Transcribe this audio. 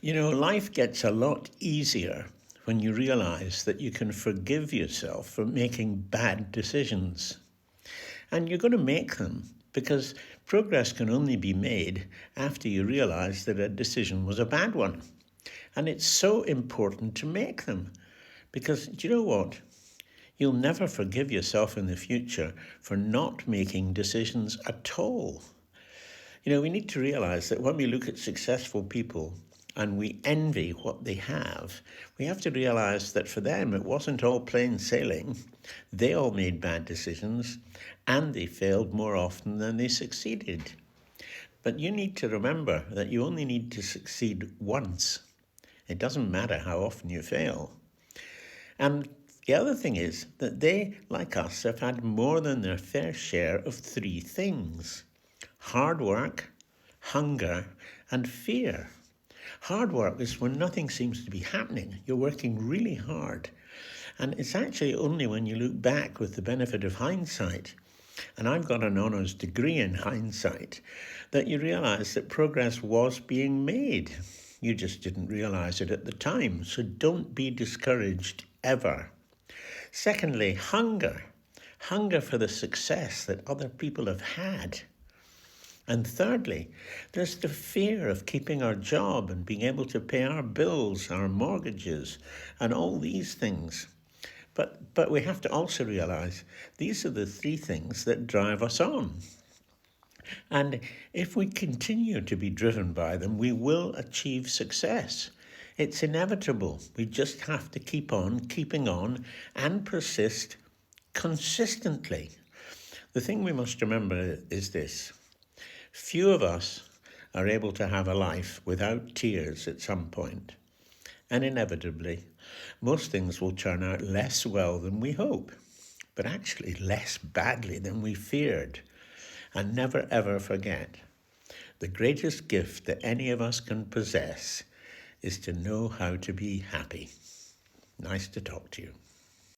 Life gets a lot easier when you realize that you can forgive yourself for making bad decisions. And you're going to make them because progress can only be made after you realize that a decision was a bad one. And it's so important to make them because do you know what? You'll never forgive yourself in the future for not making decisions at all. We need to realize that when we look at successful people and we envy what they have to realize that for them it wasn't all plain sailing. They all made bad decisions and they failed more often than they succeeded. But you need to remember that you only need to succeed once. It doesn't matter how often you fail. And the other thing is that they, like us, have had more than their fair share of three things: hard work, hunger, and fear. Hard work is when nothing seems to be happening. You're working really hard. And it's actually only when you look back with the benefit of hindsight, and I've got an honours degree in hindsight, that you realise that progress was being made. You just didn't realise it at the time. So don't be discouraged ever. Secondly, hunger. Hunger for the success that other people have had. And thirdly, there's the fear of keeping our job and being able to pay our bills, our mortgages, and all these things. But we have to also realize these are the three things that drive us on. And if we continue to be driven by them, we will achieve success. It's inevitable. We just have to keep on keeping on and persist consistently. The thing we must remember is this: few of us are able to have a life without tears at some point. And inevitably, most things will turn out less well than we hope, but actually less badly than we feared. And never ever forget, the greatest gift that any of us can possess is to know how to be happy. Nice to talk to you.